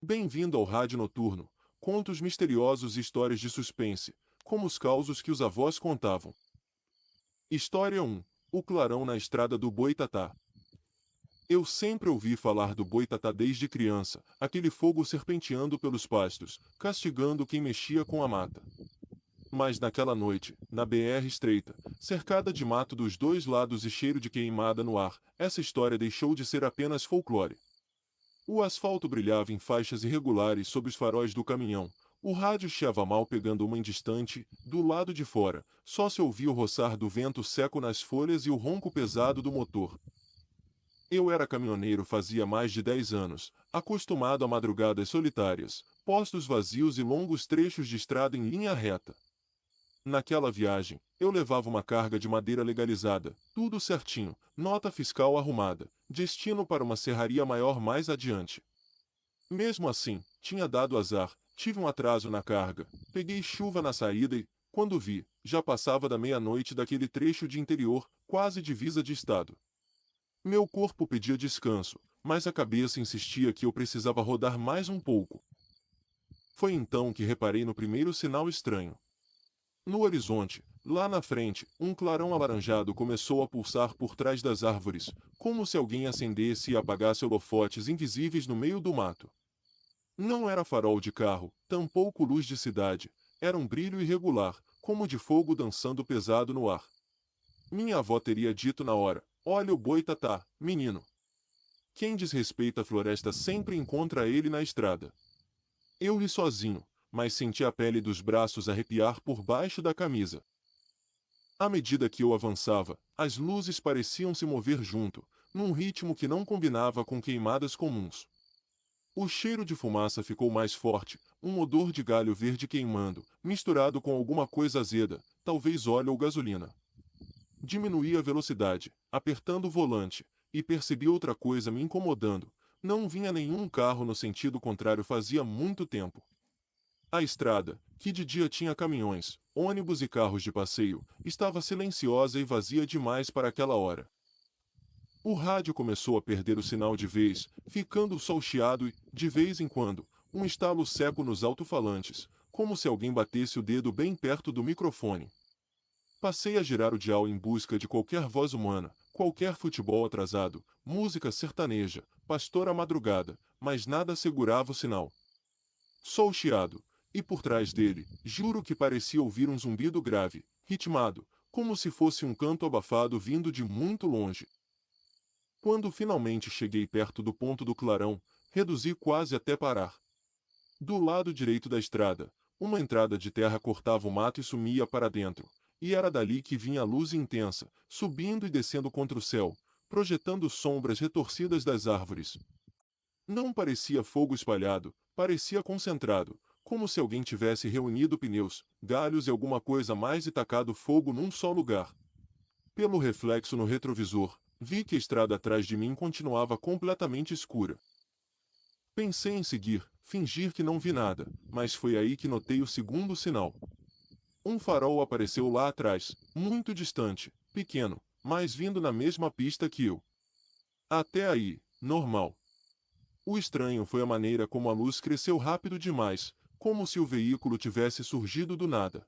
Bem-vindo ao Rádio Noturno, contos misteriosos e histórias de suspense, como os causos que os avós contavam. História 1. O clarão na estrada do Boitatá. Eu sempre ouvi falar do Boitatá desde criança, aquele fogo serpenteando pelos pastos, castigando quem mexia com a mata. Mas naquela noite, na BR estreita, cercada de mato dos dois lados e cheiro de queimada no ar, essa história deixou de ser apenas folclore. O asfalto brilhava em faixas irregulares sob os faróis do caminhão. O rádio chiava mal pegando uma distante, do lado de fora, só se ouvia o roçar do vento seco nas folhas e o ronco pesado do motor. Eu era caminhoneiro fazia mais de 10 anos, acostumado a madrugadas solitárias, postos vazios e longos trechos de estrada em linha reta. Naquela viagem, eu levava uma carga de madeira legalizada, tudo certinho, nota fiscal arrumada, destino para uma serraria maior mais adiante. Mesmo assim, tinha dado azar, tive um atraso na carga, peguei chuva na saída e, quando vi, já passava da meia-noite daquele trecho de interior, quase divisa de estado. Meu corpo pedia descanso, mas a cabeça insistia que eu precisava rodar mais um pouco. Foi então que reparei no primeiro sinal estranho. No horizonte, lá na frente, um clarão alaranjado começou a pulsar por trás das árvores, como se alguém acendesse e apagasse holofotes invisíveis no meio do mato. Não era farol de carro, tampouco luz de cidade, era um brilho irregular, como de fogo dançando pesado no ar. Minha avó teria dito na hora: "Olha o Boitatá, menino. Quem desrespeita a floresta sempre encontra ele na estrada." Eu ri sozinho, mas senti a pele dos braços arrepiar por baixo da camisa. À medida que eu avançava, as luzes pareciam se mover junto, num ritmo que não combinava com queimadas comuns. O cheiro de fumaça ficou mais forte, um odor de galho verde queimando, misturado com alguma coisa azeda, talvez óleo ou gasolina. Diminuí a velocidade, apertando o volante, e percebi outra coisa me incomodando: não vinha nenhum carro no sentido contrário fazia muito tempo. A estrada, que de dia tinha caminhões, ônibus e carros de passeio, estava silenciosa e vazia demais para aquela hora. O rádio começou a perder o sinal de vez, ficando o sol chiado e, de vez em quando, um estalo seco nos alto-falantes, como se alguém batesse o dedo bem perto do microfone. Passei a girar o dial em busca de qualquer voz humana, qualquer futebol atrasado, música sertaneja, pastor à madrugada, mas nada segurava o sinal. Sol chiado, e por trás dele, juro que parecia ouvir um zumbido grave, ritmado, como se fosse um canto abafado vindo de muito longe. Quando finalmente cheguei perto do ponto do clarão, reduzi quase até parar. Do lado direito da estrada, uma entrada de terra cortava o mato e sumia para dentro, e era dali que vinha a luz intensa, subindo e descendo contra o céu, projetando sombras retorcidas das árvores. Não parecia fogo espalhado, parecia concentrado, como se alguém tivesse reunido pneus, galhos e alguma coisa mais e tacado fogo num só lugar. Pelo reflexo no retrovisor, vi que a estrada atrás de mim continuava completamente escura. Pensei em seguir, fingir que não vi nada, mas foi aí que notei o segundo sinal. Um farol apareceu lá atrás, muito distante, pequeno, mas vindo na mesma pista que eu. Até aí, normal. O estranho foi a maneira como a luz cresceu rápido demais, como se o veículo tivesse surgido do nada.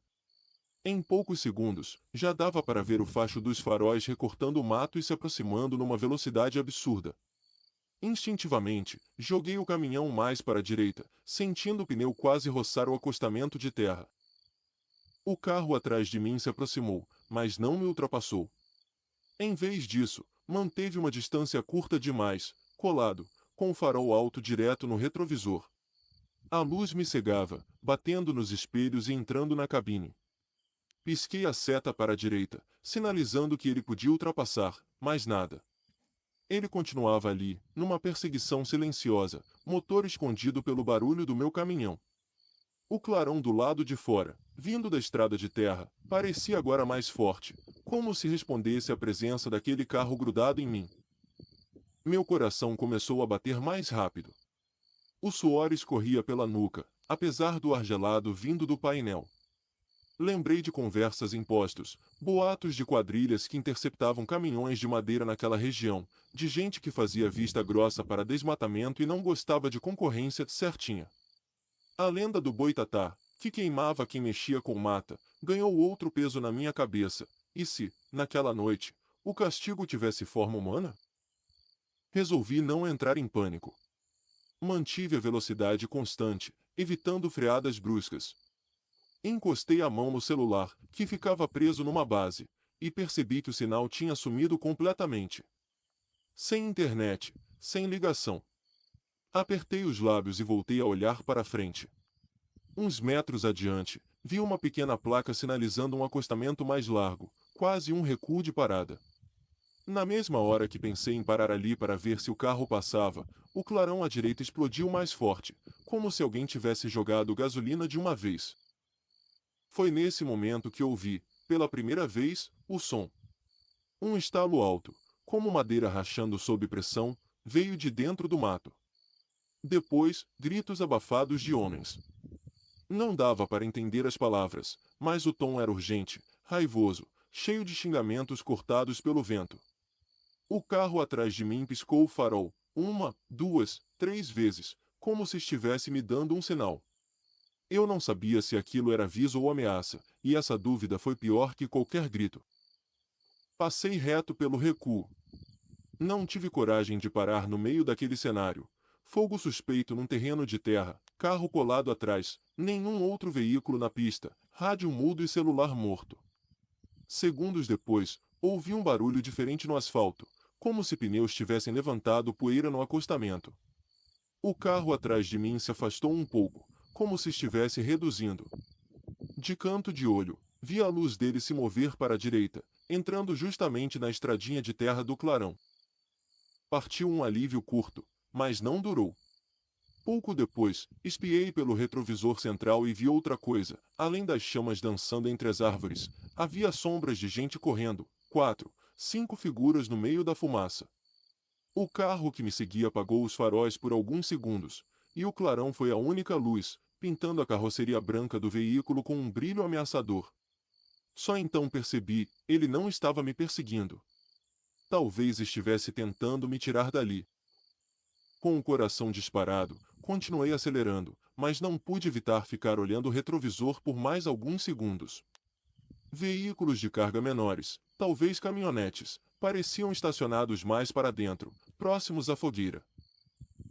Em poucos segundos, já dava para ver o facho dos faróis recortando o mato e se aproximando numa velocidade absurda. Instintivamente, joguei o caminhão mais para a direita, sentindo o pneu quase roçar o acostamento de terra. O carro atrás de mim se aproximou, mas não me ultrapassou. Em vez disso, manteve uma distância curta demais, colado, com o farol alto direto no retrovisor. A luz me cegava, batendo nos espelhos e entrando na cabine. Pisquei a seta para a direita, sinalizando que ele podia ultrapassar, mas nada. Ele continuava ali, numa perseguição silenciosa, motor escondido pelo barulho do meu caminhão. O clarão do lado de fora, vindo da estrada de terra, parecia agora mais forte, como se respondesse à presença daquele carro grudado em mim. Meu coração começou a bater mais rápido. O suor escorria pela nuca, apesar do ar gelado vindo do painel. Lembrei de conversas em postos, boatos de quadrilhas que interceptavam caminhões de madeira naquela região, de gente que fazia vista grossa para desmatamento e não gostava de concorrência certinha. A lenda do boitatá, que queimava quem mexia com mata, ganhou outro peso na minha cabeça. E se, naquela noite, o castigo tivesse forma humana? Resolvi não entrar em pânico. Mantive a velocidade constante, evitando freadas bruscas. Encostei a mão no celular, que ficava preso numa base, e percebi que o sinal tinha sumido completamente. Sem internet, sem ligação. Apertei os lábios e voltei a olhar para frente. Uns metros adiante, vi uma pequena placa sinalizando um acostamento mais largo, quase um recuo de parada. Na mesma hora que pensei em parar ali para ver se o carro passava, o clarão à direita explodiu mais forte, como se alguém tivesse jogado gasolina de uma vez. Foi nesse momento que ouvi, pela primeira vez, o som. Um estalo alto, como madeira rachando sob pressão, veio de dentro do mato. Depois, gritos abafados de homens. Não dava para entender as palavras, mas o tom era urgente, raivoso, cheio de xingamentos cortados pelo vento. O carro atrás de mim piscou o farol, uma, duas, três vezes, como se estivesse me dando um sinal. Eu não sabia se aquilo era aviso ou ameaça, e essa dúvida foi pior que qualquer grito. Passei reto pelo recuo. Não tive coragem de parar no meio daquele cenário. Fogo suspeito num terreno de terra, carro colado atrás, nenhum outro veículo na pista, rádio mudo e celular morto. Segundos depois, ouvi um barulho diferente no asfalto, como se pneus tivessem levantado poeira no acostamento. O carro atrás de mim se afastou um pouco, como se estivesse reduzindo. De canto de olho, vi a luz dele se mover para a direita, entrando justamente na estradinha de terra do clarão. Partiu um alívio curto, mas não durou. Pouco depois, espiei pelo retrovisor central e vi outra coisa. Além das chamas dançando entre as árvores, havia sombras de gente correndo, 4, 5 figuras no meio da fumaça. O carro que me seguia apagou os faróis por alguns segundos, e o clarão foi a única luz, pintando a carroceria branca do veículo com um brilho ameaçador. Só então percebi, ele não estava me perseguindo. Talvez estivesse tentando me tirar dali. Com o coração disparado, continuei acelerando, mas não pude evitar ficar olhando o retrovisor por mais alguns segundos. Veículos de carga menores, talvez caminhonetes, pareciam estacionados mais para dentro, próximos à fogueira.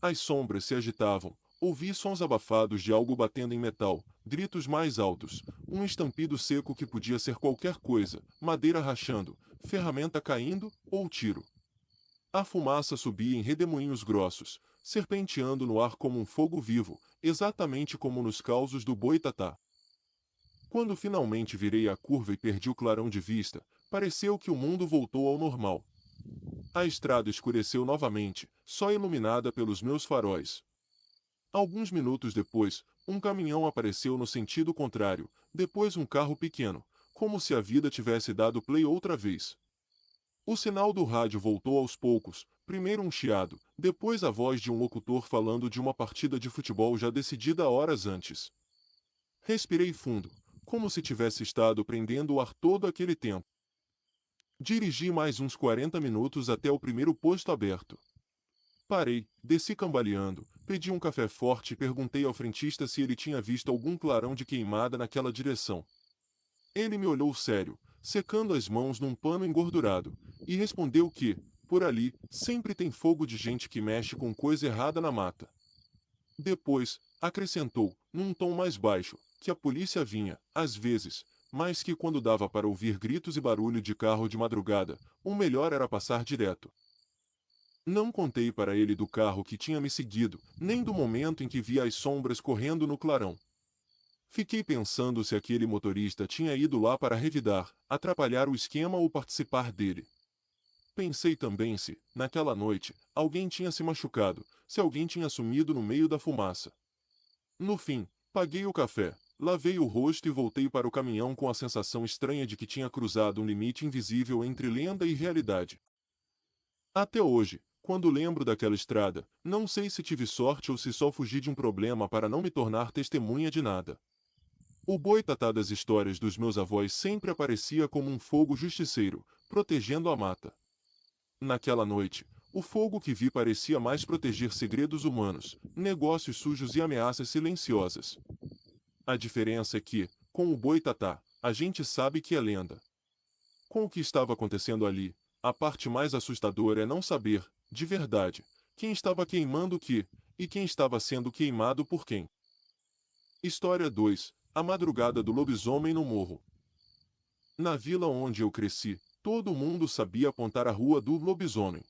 As sombras se agitavam, ouvi sons abafados de algo batendo em metal, gritos mais altos, um estampido seco que podia ser qualquer coisa, madeira rachando, ferramenta caindo ou tiro. A fumaça subia em redemoinhos grossos, serpenteando no ar como um fogo vivo, exatamente como nos causos do boitatá. Quando finalmente virei a curva e perdi o clarão de vista, pareceu que o mundo voltou ao normal. A estrada escureceu novamente, só iluminada pelos meus faróis. Alguns minutos depois, um caminhão apareceu no sentido contrário, depois um carro pequeno, como se a vida tivesse dado play outra vez. O sinal do rádio voltou aos poucos, primeiro um chiado, depois a voz de um locutor falando de uma partida de futebol já decidida horas antes. Respirei fundo, como se tivesse estado prendendo o ar todo aquele tempo. Dirigi mais uns 40 minutos até o primeiro posto aberto. Parei, desci cambaleando, pedi um café forte e perguntei ao frentista se ele tinha visto algum clarão de queimada naquela direção. Ele me olhou sério, secando as mãos num pano engordurado, e respondeu que, por ali, sempre tem fogo de gente que mexe com coisa errada na mata. Depois, acrescentou, num tom mais baixo, que a polícia vinha, às vezes, mas que quando dava para ouvir gritos e barulho de carro de madrugada, o melhor era passar direto. Não contei para ele do carro que tinha me seguido, nem do momento em que vi as sombras correndo no clarão. Fiquei pensando se aquele motorista tinha ido lá para revidar, atrapalhar o esquema ou participar dele. Pensei também se, naquela noite, alguém tinha se machucado, se alguém tinha sumido no meio da fumaça. No fim, paguei o café, lavei o rosto e voltei para o caminhão com a sensação estranha de que tinha cruzado um limite invisível entre lenda e realidade. Até hoje, quando lembro daquela estrada, não sei se tive sorte ou se só fugi de um problema para não me tornar testemunha de nada. O boitatá das histórias dos meus avós sempre aparecia como um fogo justiceiro, protegendo a mata. Naquela noite, o fogo que vi parecia mais proteger segredos humanos, negócios sujos e ameaças silenciosas. A diferença é que, com o boitatá, a gente sabe que é lenda. Com o que estava acontecendo ali, a parte mais assustadora é não saber, de verdade, quem estava queimando o que, e quem estava sendo queimado por quem. História 2: A madrugada do lobisomem no morro. Na vila onde eu cresci, todo mundo sabia apontar a rua do lobisomem.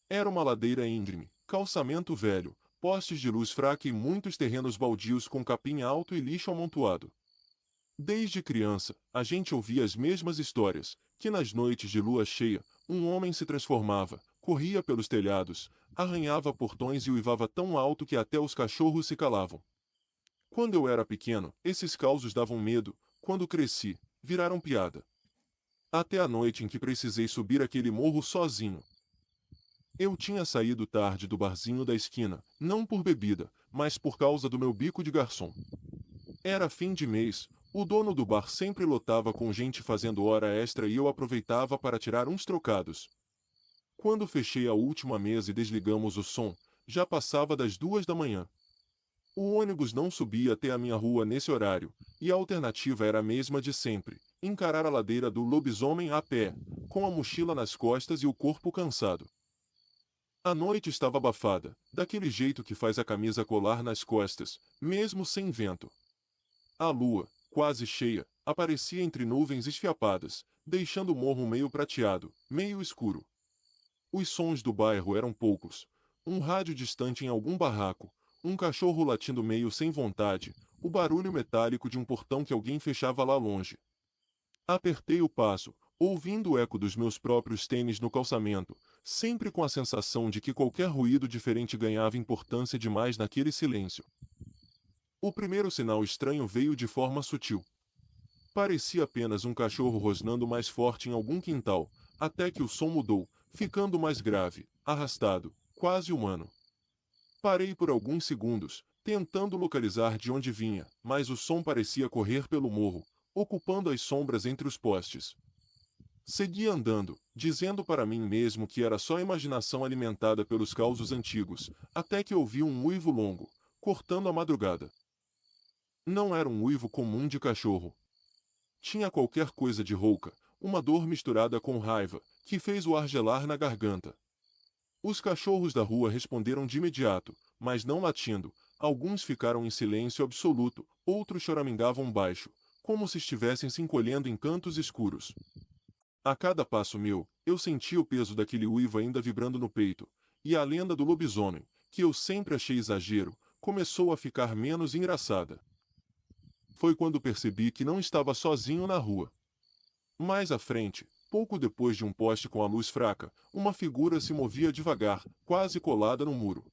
Era uma ladeira íngreme, calçamento velho, postes de luz fraca e muitos terrenos baldios com capim alto e lixo amontoado. Desde criança, a gente ouvia as mesmas histórias, que nas noites de lua cheia, um homem se transformava, corria pelos telhados, arranhava portões e uivava tão alto que até os cachorros se calavam. Quando eu era pequeno, esses causos davam medo; quando cresci, viraram piada. Até a noite em que precisei subir aquele morro sozinho. Eu tinha saído tarde do barzinho da esquina, não por bebida, mas por causa do meu bico de garçom. Era fim de mês, o dono do bar sempre lotava com gente fazendo hora extra e eu aproveitava para tirar uns trocados. Quando fechei a última mesa e desligamos o som, já passava das 2 da manhã. O ônibus não subia até a minha rua nesse horário, e a alternativa era a mesma de sempre: encarar a ladeira do lobisomem a pé, com a mochila nas costas e o corpo cansado. A noite estava abafada, daquele jeito que faz a camisa colar nas costas, mesmo sem vento. A lua, quase cheia, aparecia entre nuvens esfiapadas, deixando o morro meio prateado, meio escuro. Os sons do bairro eram poucos: um rádio distante em algum barraco, um cachorro latindo meio sem vontade, o barulho metálico de um portão que alguém fechava lá longe. Apertei o passo, ouvindo o eco dos meus próprios tênis no calçamento, sempre com a sensação de que qualquer ruído diferente ganhava importância demais naquele silêncio. O primeiro sinal estranho veio de forma sutil. Parecia apenas um cachorro rosnando mais forte em algum quintal, até que o som mudou, ficando mais grave, arrastado, quase humano. Parei por alguns segundos, tentando localizar de onde vinha, mas o som parecia correr pelo morro, ocupando as sombras entre os postes. Segui andando, dizendo para mim mesmo que era só imaginação alimentada pelos causos antigos, até que ouvi um uivo longo, cortando a madrugada. Não era um uivo comum de cachorro. Tinha qualquer coisa de rouca, uma dor misturada com raiva, que fez o ar gelar na garganta. Os cachorros da rua responderam de imediato, mas não latindo; alguns ficaram em silêncio absoluto, outros choramingavam baixo, como se estivessem se encolhendo em cantos escuros. A cada passo meu, eu sentia o peso daquele uivo ainda vibrando no peito, e a lenda do lobisomem, que eu sempre achei exagero, começou a ficar menos engraçada. Foi quando percebi que não estava sozinho na rua. Mais à frente, pouco depois de um poste com a luz fraca, uma figura se movia devagar, quase colada no muro.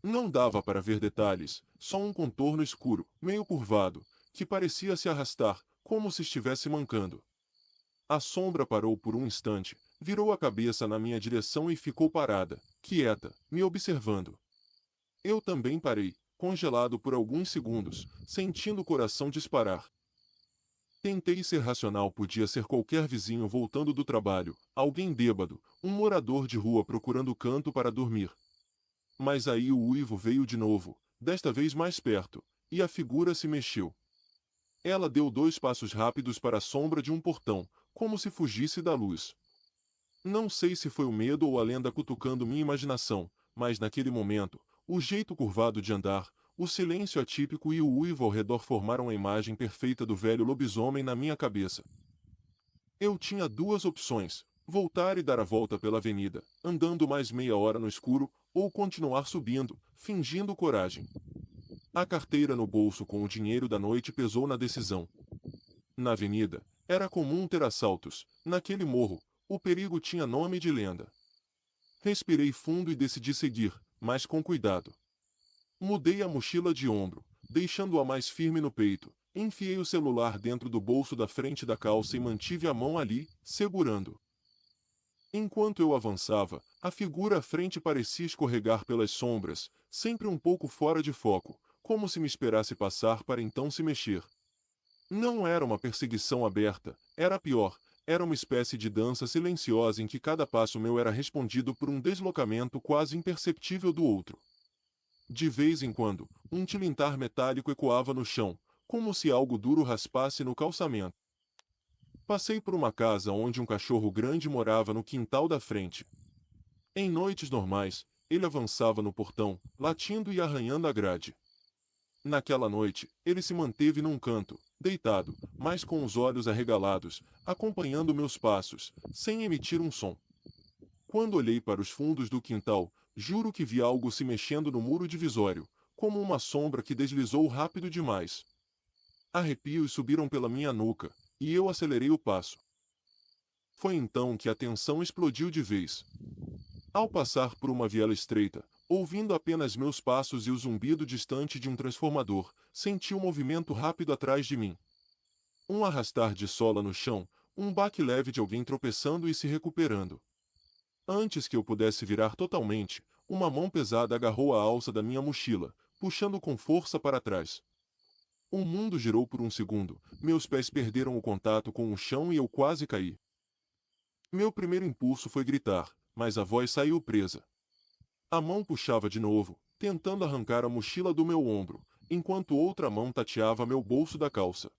Não dava para ver detalhes, só um contorno escuro, meio curvado, que parecia se arrastar, como se estivesse mancando. A sombra parou por um instante, virou a cabeça na minha direção e ficou parada, quieta, me observando. Eu também parei, congelado por alguns segundos, sentindo o coração disparar. Tentei ser racional: podia ser qualquer vizinho voltando do trabalho, alguém bêbado, um morador de rua procurando canto para dormir. Mas aí o uivo veio de novo, desta vez mais perto, e a figura se mexeu. Ela deu 2 passos rápidos para a sombra de um portão, como se fugisse da luz. Não sei se foi o medo ou a lenda cutucando minha imaginação, mas naquele momento, o jeito curvado de andar, o silêncio atípico e o uivo ao redor formaram a imagem perfeita do velho lobisomem na minha cabeça. Eu tinha 2 opções: voltar e dar a volta pela avenida, andando mais meia hora no escuro, ou continuar subindo, fingindo coragem. A carteira no bolso com o dinheiro da noite pesou na decisão. Na avenida, era comum ter assaltos; naquele morro, o perigo tinha nome de lenda. Respirei fundo e decidi seguir, mas com cuidado. Mudei a mochila de ombro, deixando-a mais firme no peito, enfiei o celular dentro do bolso da frente da calça e mantive a mão ali, segurando. Enquanto eu avançava, a figura à frente parecia escorregar pelas sombras, sempre um pouco fora de foco, como se me esperasse passar para então se mexer. Não era uma perseguição aberta, era pior, era uma espécie de dança silenciosa em que cada passo meu era respondido por um deslocamento quase imperceptível do outro. De vez em quando, um tilintar metálico ecoava no chão, como se algo duro raspasse no calçamento. Passei por uma casa onde um cachorro grande morava no quintal da frente. Em noites normais, ele avançava no portão, latindo e arranhando a grade. Naquela noite, ele se manteve num canto, deitado, mas com os olhos arregalados, acompanhando meus passos, sem emitir um som. Quando olhei para os fundos do quintal, juro que vi algo se mexendo no muro divisório, como uma sombra que deslizou rápido demais. Arrepios subiram pela minha nuca, e eu acelerei o passo. Foi então que a tensão explodiu de vez. Ao passar por uma viela estreita, ouvindo apenas meus passos e o zumbido distante de um transformador, senti um movimento rápido atrás de mim. Um arrastar de sola no chão, um baque leve de alguém tropeçando e se recuperando. Antes que eu pudesse virar totalmente, uma mão pesada agarrou a alça da minha mochila, puxando com força para trás. O mundo girou por um segundo, meus pés perderam o contato com o chão e eu quase caí. Meu primeiro impulso foi gritar, mas a voz saiu presa. A mão puxava de novo, tentando arrancar a mochila do meu ombro, enquanto outra mão tateava meu bolso da calça.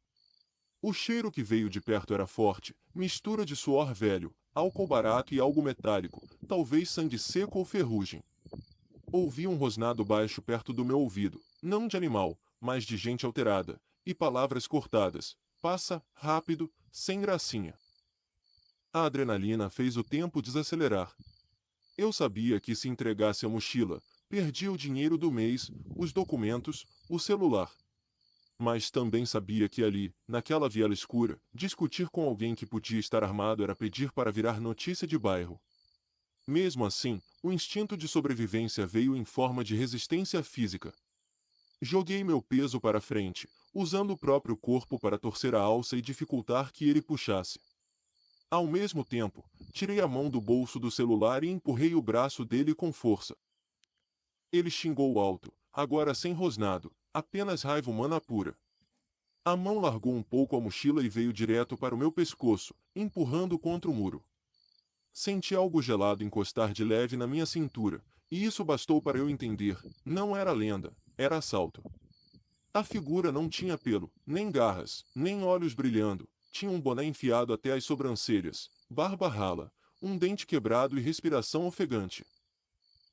O cheiro que veio de perto era forte, mistura de suor velho, álcool barato e algo metálico, talvez sangue seco ou ferrugem. Ouvi um rosnado baixo perto do meu ouvido, não de animal, mas de gente alterada, e palavras cortadas. Passa, rápido, sem gracinha. A adrenalina fez o tempo desacelerar. Eu sabia que se entregasse a mochila, perdia o dinheiro do mês, os documentos, o celular. Mas também sabia que ali, naquela viela escura, discutir com alguém que podia estar armado era pedir para virar notícia de bairro. Mesmo assim, o instinto de sobrevivência veio em forma de resistência física. Joguei meu peso para frente, usando o próprio corpo para torcer a alça e dificultar que ele puxasse. Ao mesmo tempo, tirei a mão do bolso do celular e empurrei o braço dele com força. Ele xingou alto, agora sem rosnado, apenas raiva humana pura. A mão largou um pouco a mochila e veio direto para o meu pescoço, empurrando contra o muro. Senti algo gelado encostar de leve na minha cintura, e isso bastou para eu entender, não era lenda, era assalto. A figura não tinha pelo, nem garras, nem olhos brilhando, tinha um boné enfiado até as sobrancelhas, barba rala, um dente quebrado e respiração ofegante.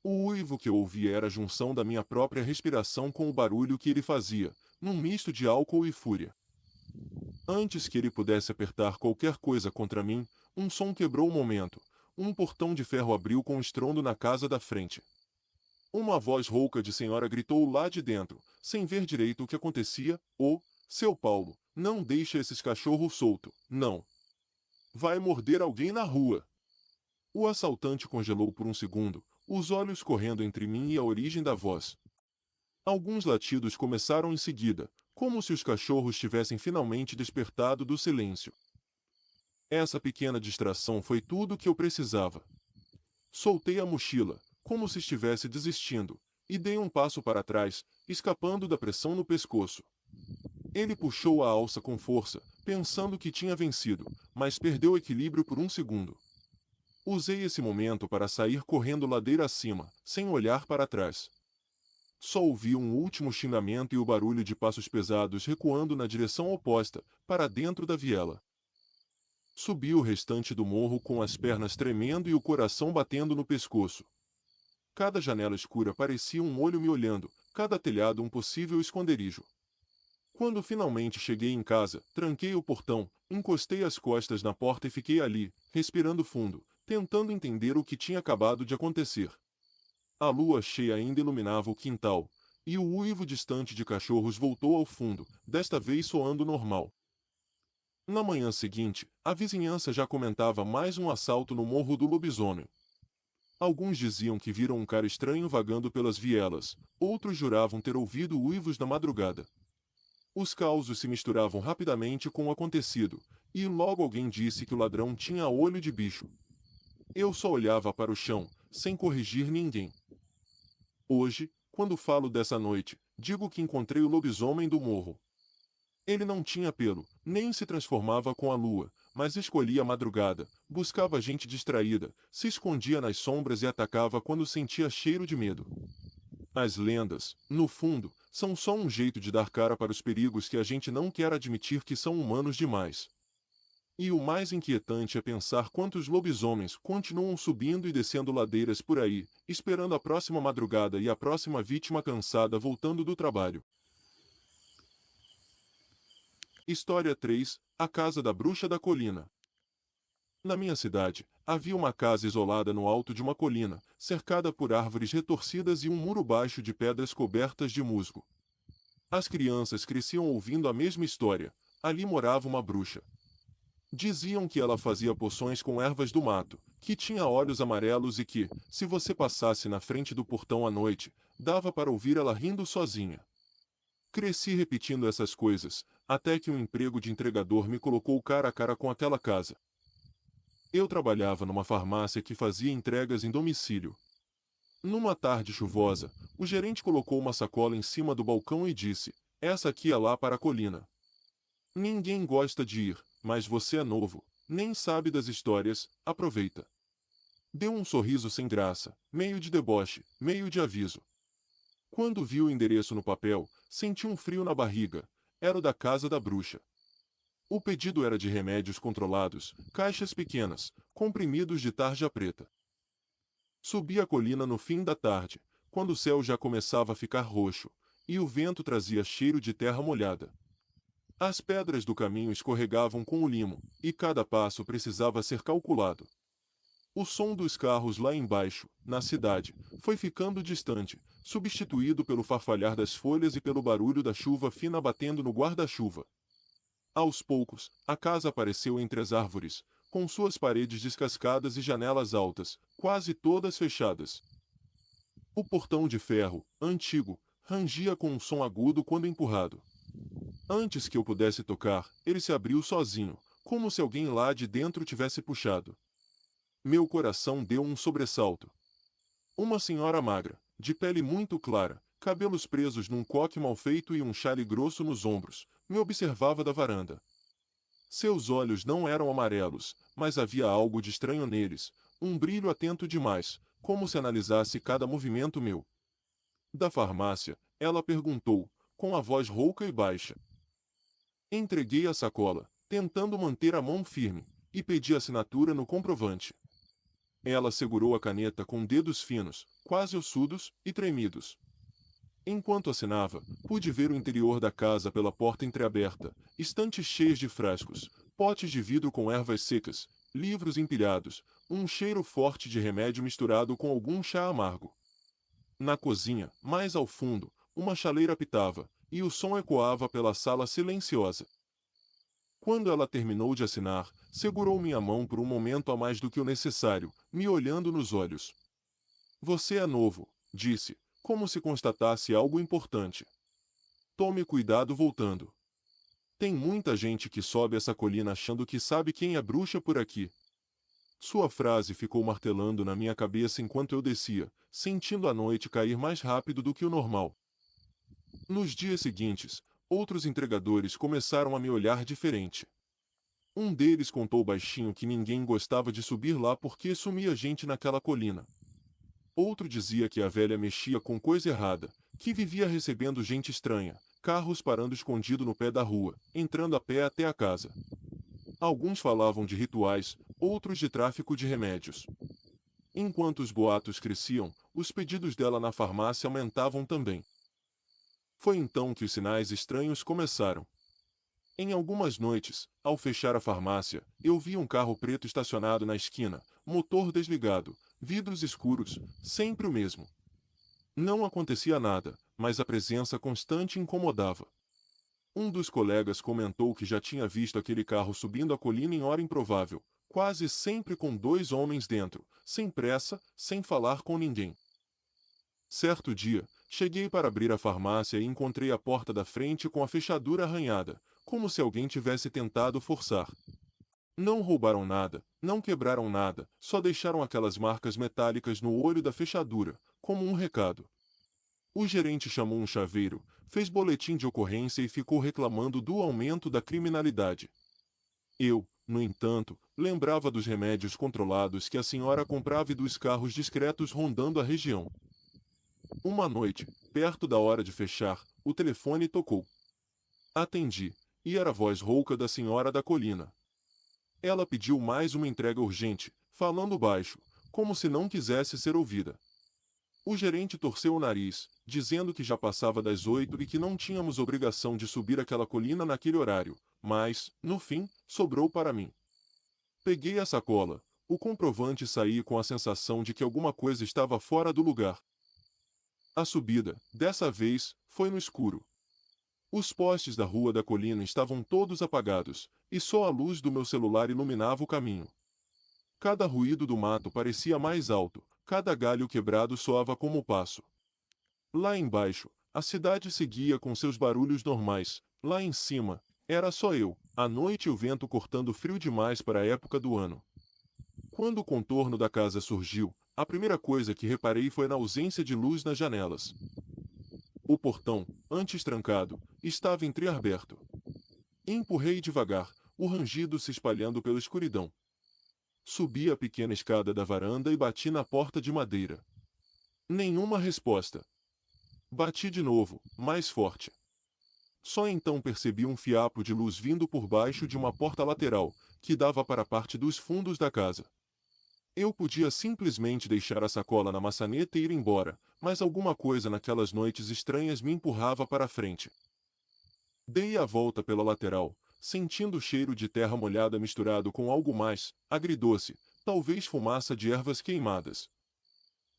O uivo que eu ouvia era a junção da minha própria respiração com o barulho que ele fazia, num misto de álcool e fúria. Antes que ele pudesse apertar qualquer coisa contra mim, um som quebrou o momento. Um portão de ferro abriu com estrondo na casa da frente. Uma voz rouca de senhora gritou lá de dentro, sem ver direito o que acontecia: "Ô, seu Paulo, não deixa esses cachorros solto, não. Vai morder alguém na rua." O assaltante congelou por um segundo, os olhos correndo entre mim e a origem da voz. Alguns latidos começaram em seguida, como se os cachorros tivessem finalmente despertado do silêncio. Essa pequena distração foi tudo o que eu precisava. Soltei a mochila, como se estivesse desistindo, e dei um passo para trás, escapando da pressão no pescoço. Ele puxou a alça com força, pensando que tinha vencido, mas perdeu o equilíbrio por um segundo. Usei esse momento para sair correndo ladeira acima, sem olhar para trás. Só ouvi um último xingamento e o barulho de passos pesados recuando na direção oposta, para dentro da viela. Subi o restante do morro com as pernas tremendo e o coração batendo no pescoço. Cada janela escura parecia um olho me olhando, cada telhado um possível esconderijo. Quando finalmente cheguei em casa, tranquei o portão, encostei as costas na porta e fiquei ali, respirando fundo, tentando entender o que tinha acabado de acontecer. A lua cheia ainda iluminava o quintal, e o uivo distante de cachorros voltou ao fundo, desta vez soando normal. Na manhã seguinte, a vizinhança já comentava mais um assalto no Morro do Lobisomem. Alguns diziam que viram um cara estranho vagando pelas vielas, outros juravam ter ouvido uivos na madrugada. Os causos se misturavam rapidamente com o acontecido, e logo alguém disse que o ladrão tinha olho de bicho. Eu só olhava para o chão, sem corrigir ninguém. Hoje, quando falo dessa noite, digo que encontrei o lobisomem do morro. Ele não tinha pelo, nem se transformava com a lua, mas escolhia a madrugada, buscava gente distraída, se escondia nas sombras e atacava quando sentia cheiro de medo. As lendas, no fundo, são só um jeito de dar cara para os perigos que a gente não quer admitir que são humanos demais. E o mais inquietante é pensar quantos lobisomens continuam subindo e descendo ladeiras por aí, esperando a próxima madrugada e a próxima vítima cansada voltando do trabalho. História 3: A Casa da Bruxa da Colina. Na minha cidade, havia uma casa isolada no alto de uma colina, cercada por árvores retorcidas e um muro baixo de pedras cobertas de musgo. As crianças cresciam ouvindo a mesma história: ali morava uma bruxa. Diziam que ela fazia poções com ervas do mato, que tinha olhos amarelos e que, se você passasse na frente do portão à noite, dava para ouvir ela rindo sozinha. Cresci repetindo essas coisas, até que um emprego de entregador me colocou cara a cara com aquela casa. Eu trabalhava numa farmácia que fazia entregas em domicílio. Numa tarde chuvosa, o gerente colocou uma sacola em cima do balcão e disse: "Essa aqui é lá para a colina. Ninguém gosta de ir, mas você é novo, nem sabe das histórias, aproveita." Deu um sorriso sem graça, meio de deboche, meio de aviso. Quando vi o endereço no papel, senti um frio na barriga. Era o da casa da bruxa. O pedido era de remédios controlados, caixas pequenas, comprimidos de tarja preta. Subi a colina no fim da tarde, quando o céu já começava a ficar roxo, e o vento trazia cheiro de terra molhada. As pedras do caminho escorregavam com o limo, e cada passo precisava ser calculado. O som dos carros lá embaixo, na cidade, foi ficando distante, substituído pelo farfalhar das folhas e pelo barulho da chuva fina batendo no guarda-chuva. Aos poucos, a casa apareceu entre as árvores, com suas paredes descascadas e janelas altas, quase todas fechadas. O portão de ferro, antigo, rangia com um som agudo quando empurrado. Antes que eu pudesse tocar, ele se abriu sozinho, como se alguém lá de dentro tivesse puxado. Meu coração deu um sobressalto. Uma senhora magra, de pele muito clara, cabelos presos num coque mal feito e um chale grosso nos ombros, me observava da varanda. Seus olhos não eram amarelos, mas havia algo de estranho neles, um brilho atento demais, como se analisasse cada movimento meu. Da farmácia, ela perguntou, com a voz rouca e baixa. Entreguei a sacola, tentando manter a mão firme, e pedi assinatura no comprovante. Ela segurou a caneta com dedos finos, quase ossudos e tremidos. Enquanto assinava, pude ver o interior da casa pela porta entreaberta, estantes cheios de frascos, potes de vidro com ervas secas, livros empilhados, um cheiro forte de remédio misturado com algum chá amargo. Na cozinha, mais ao fundo, uma chaleira pitava, e o som ecoava pela sala silenciosa. Quando ela terminou de assinar, segurou minha mão por um momento a mais do que o necessário, me olhando nos olhos. "Você é novo", disse, como se constatasse algo importante. "Tome cuidado voltando. Tem muita gente que sobe essa colina achando que sabe quem é bruxa por aqui." Sua frase ficou martelando na minha cabeça enquanto eu descia, sentindo a noite cair mais rápido do que o normal. Nos dias seguintes, outros entregadores começaram a me olhar diferente. Um deles contou baixinho que ninguém gostava de subir lá porque sumia gente naquela colina. Outro dizia que a velha mexia com coisa errada, que vivia recebendo gente estranha, carros parando escondido no pé da rua, entrando a pé até a casa. Alguns falavam de rituais, outros de tráfico de remédios. Enquanto os boatos cresciam, os pedidos dela na farmácia aumentavam também. Foi então que os sinais estranhos começaram. Em algumas noites, ao fechar a farmácia, eu vi um carro preto estacionado na esquina, motor desligado, vidros escuros, sempre o mesmo. Não acontecia nada, mas a presença constante incomodava. Um dos colegas comentou que já tinha visto aquele carro subindo a colina em hora improvável, quase sempre com dois homens dentro, sem pressa, sem falar com ninguém. Certo dia, cheguei para abrir a farmácia e encontrei a porta da frente com a fechadura arranhada, como se alguém tivesse tentado forçar. Não roubaram nada, não quebraram nada, só deixaram aquelas marcas metálicas no olho da fechadura, como um recado. O gerente chamou um chaveiro, fez boletim de ocorrência e ficou reclamando do aumento da criminalidade. Eu, no entanto, lembrava dos remédios controlados que a senhora comprava e dos carros discretos rondando a região. Uma noite, perto da hora de fechar, o telefone tocou. Atendi, e era a voz rouca da senhora da colina. Ela pediu mais uma entrega urgente, falando baixo, como se não quisesse ser ouvida. O gerente torceu o nariz, dizendo que já passava das 8 e que não tínhamos obrigação de subir aquela colina naquele horário, mas, no fim, sobrou para mim. Peguei a sacola, o comprovante e saí com a sensação de que alguma coisa estava fora do lugar. A subida, dessa vez, foi no escuro. Os postes da rua da colina estavam todos apagados, e só a luz do meu celular iluminava o caminho. Cada ruído do mato parecia mais alto, cada galho quebrado soava como passo. Lá embaixo, a cidade seguia com seus barulhos normais, lá em cima, era só eu, a noite e o vento cortando frio demais para a época do ano. Quando o contorno da casa surgiu, a primeira coisa que reparei foi na ausência de luz nas janelas. O portão, antes trancado, estava entreaberto. Empurrei devagar, o rangido se espalhando pela escuridão. Subi a pequena escada da varanda e bati na porta de madeira. Nenhuma resposta. Bati de novo, mais forte. Só então percebi um fiapo de luz vindo por baixo de uma porta lateral, que dava para a parte dos fundos da casa. Eu podia simplesmente deixar a sacola na maçaneta e ir embora, mas alguma coisa naquelas noites estranhas me empurrava para a frente. Dei a volta pela lateral, sentindo o cheiro de terra molhada misturado com algo mais, agridoce, talvez fumaça de ervas queimadas.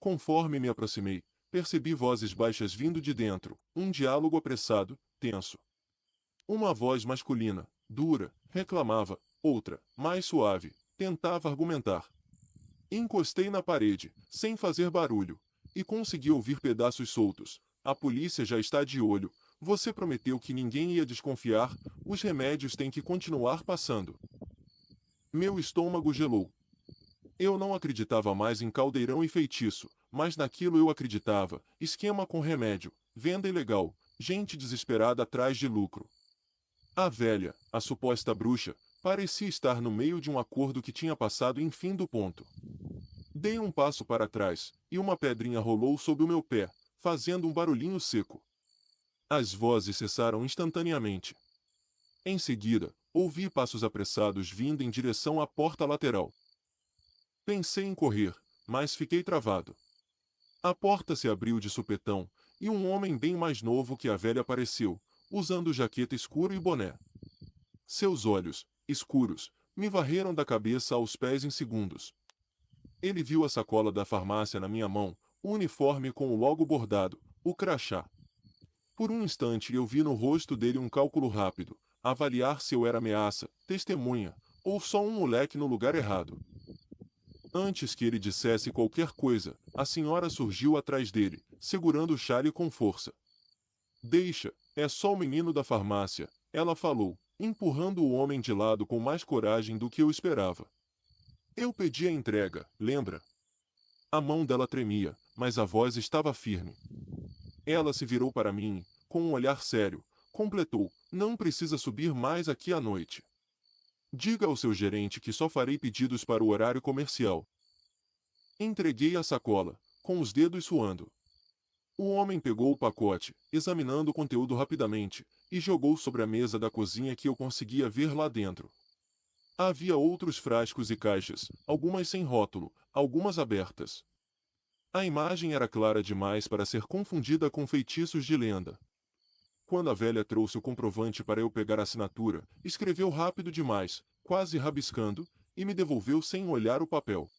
Conforme me aproximei, percebi vozes baixas vindo de dentro, um diálogo apressado, tenso. Uma voz masculina, dura, reclamava, outra, mais suave, tentava argumentar. Encostei na parede, sem fazer barulho, e consegui ouvir pedaços soltos. A polícia já está de olho. Você prometeu que ninguém ia desconfiar, os remédios têm que continuar passando. Meu estômago gelou. Eu não acreditava mais em caldeirão e feitiço, mas naquilo eu acreditava, esquema com remédio, venda ilegal, gente desesperada atrás de lucro. A velha, a suposta bruxa, parecia estar no meio de um acordo que tinha passado em fim do ponto. Dei um passo para trás, e uma pedrinha rolou sob o meu pé, fazendo um barulhinho seco. As vozes cessaram instantaneamente. Em seguida, ouvi passos apressados vindo em direção à porta lateral. Pensei em correr, mas fiquei travado. A porta se abriu de supetão, e um homem bem mais novo que a velha apareceu, usando jaqueta escura e boné. Seus olhos, escuros, me varreram da cabeça aos pés em segundos. Ele viu a sacola da farmácia na minha mão, o uniforme com o logo bordado, o crachá. Por um instante eu vi no rosto dele um cálculo rápido, avaliar se eu era ameaça, testemunha, ou só um moleque no lugar errado. Antes que ele dissesse qualquer coisa, a senhora surgiu atrás dele, segurando o chale com força. Deixa, é só o menino da farmácia, ela falou, empurrando o homem de lado com mais coragem do que eu esperava. Eu pedi a entrega, lembra? A mão dela tremia, mas a voz estava firme. Ela se virou para mim e, com um olhar sério, completou, não precisa subir mais aqui à noite. Diga ao seu gerente que só farei pedidos para o horário comercial. Entreguei a sacola, com os dedos suando. O homem pegou o pacote, examinando o conteúdo rapidamente, e jogou sobre a mesa da cozinha que eu conseguia ver lá dentro. Havia outros frascos e caixas, algumas sem rótulo, algumas abertas. A imagem era clara demais para ser confundida com feitiços de lenda. Quando a velha trouxe o comprovante para eu pegar a assinatura, escreveu rápido demais, quase rabiscando, e me devolveu sem olhar o papel.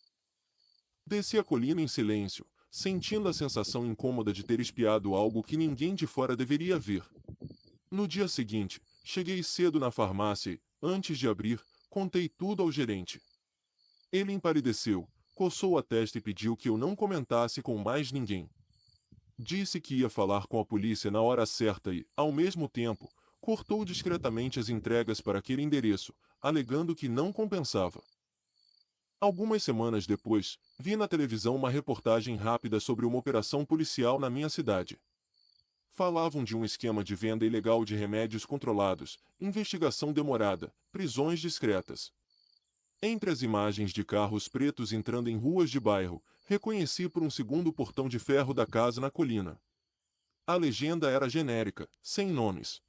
Desci a colina em silêncio, sentindo a sensação incômoda de ter espiado algo que ninguém de fora deveria ver. No dia seguinte, cheguei cedo na farmácia e, antes de abrir, contei tudo ao gerente. Ele empalideceu, coçou a testa e pediu que eu não comentasse com mais ninguém. Disse que ia falar com a polícia na hora certa e, ao mesmo tempo, cortou discretamente as entregas para aquele endereço, alegando que não compensava. Algumas semanas depois, vi na televisão uma reportagem rápida sobre uma operação policial na minha cidade. Falavam de um esquema de venda ilegal de remédios controlados, investigação demorada, prisões discretas. Entre as imagens de carros pretos entrando em ruas de bairro, reconheci por um segundo o portão de ferro da casa na colina. A legenda era genérica, sem nomes.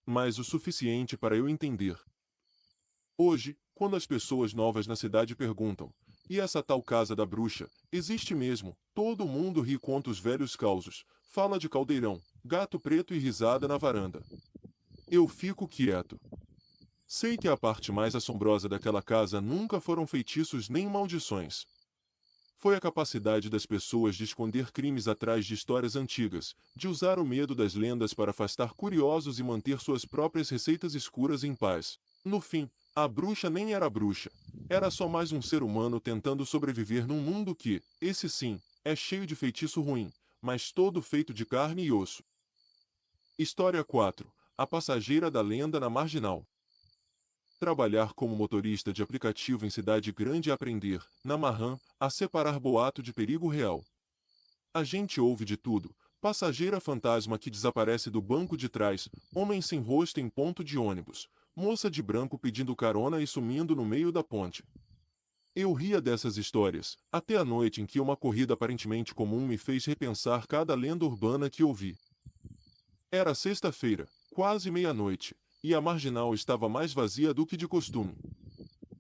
Mas o suficiente para eu entender. Hoje, quando as pessoas novas na cidade perguntam: e essa tal casa da bruxa, existe mesmo? Todo mundo ri, conta os velhos causos, fala de caldeirão, gato preto e risada na varanda. Eu fico quieto. Sei que a parte mais assombrosa daquela casa nunca foram feitiços nem maldições. Foi a capacidade das pessoas de esconder crimes atrás de histórias antigas, de usar o medo das lendas para afastar curiosos e manter suas próprias receitas escuras em paz. No fim, a bruxa nem era bruxa. Era só mais um ser humano tentando sobreviver num mundo que, esse sim, é cheio de feitiço ruim, mas todo feito de carne e osso. História 4. A passageira da lenda na marginal. Trabalhar como motorista de aplicativo em cidade grande e aprender, na Marran, a separar boato de perigo real. A gente ouve de tudo: passageira fantasma que desaparece do banco de trás, homem sem rosto em ponto de ônibus, moça de branco pedindo carona e sumindo no meio da ponte. Eu ria dessas histórias, até a noite em que uma corrida aparentemente comum me fez repensar cada lenda urbana que ouvi. Era sexta-feira, quase meia-noite, e a marginal estava mais vazia do que de costume.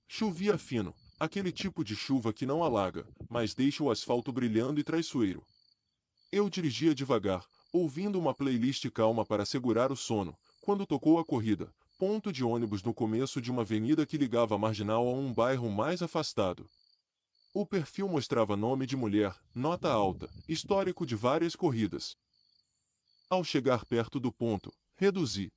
Chovia fino, aquele tipo de chuva que não alaga, mas deixa o asfalto brilhando e traiçoeiro. Eu dirigia devagar, ouvindo uma playlist calma para segurar o sono, quando tocou a corrida, ponto de ônibus no começo de uma avenida que ligava a marginal a um bairro mais afastado. O perfil mostrava nome de mulher, nota alta, histórico de várias corridas. Ao chegar perto do ponto, reduzi.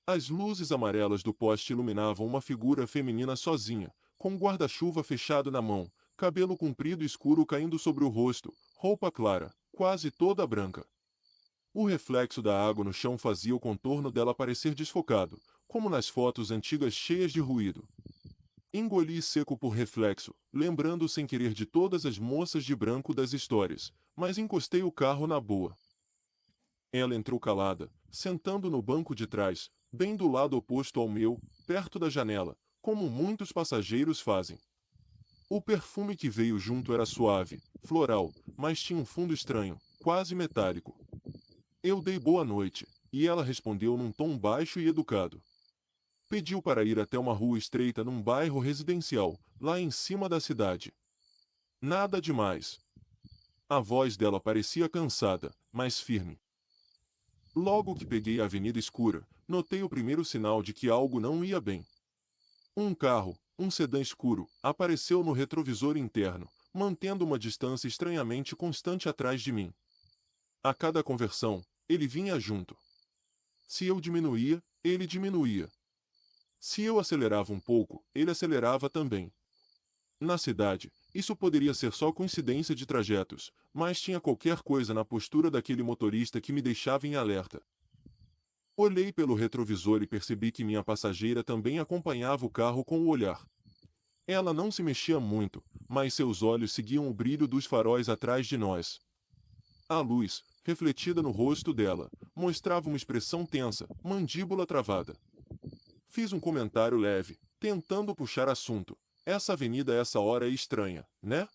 As luzes amarelas do poste iluminavam uma figura feminina sozinha, com um guarda-chuva fechado na mão, cabelo comprido escuro caindo sobre o rosto, roupa clara, quase toda branca. O reflexo da água no chão fazia o contorno dela parecer desfocado, como nas fotos antigas cheias de ruído. Engoli seco por reflexo, lembrando sem querer de todas as moças de branco das histórias, mas encostei o carro na boa. Ela entrou calada, sentando no banco de trás, bem do lado oposto ao meu, perto da janela, como muitos passageiros fazem. O perfume que veio junto era suave, floral, mas tinha um fundo estranho, quase metálico. Eu dei boa noite, e ela respondeu num tom baixo e educado. Pediu para ir até uma rua estreita num bairro residencial, lá em cima da cidade. Nada demais. A voz dela parecia cansada, mas firme. Logo que peguei a avenida escura, notei o primeiro sinal de que algo não ia bem. Um carro, um sedã escuro, apareceu no retrovisor interno, mantendo uma distância estranhamente constante atrás de mim. A cada conversão, ele vinha junto. Se eu diminuía, ele diminuía. Se eu acelerava um pouco, ele acelerava também. Na cidade, isso poderia ser só coincidência de trajetos, mas tinha qualquer coisa na postura daquele motorista que me deixava em alerta. Olhei pelo retrovisor e percebi que minha passageira também acompanhava o carro com o olhar. Ela não se mexia muito, mas seus olhos seguiam o brilho dos faróis atrás de nós. A luz, refletida no rosto dela, mostrava uma expressão tensa, mandíbula travada. Fiz um comentário leve, tentando puxar assunto. Essa avenida a essa hora é estranha, né?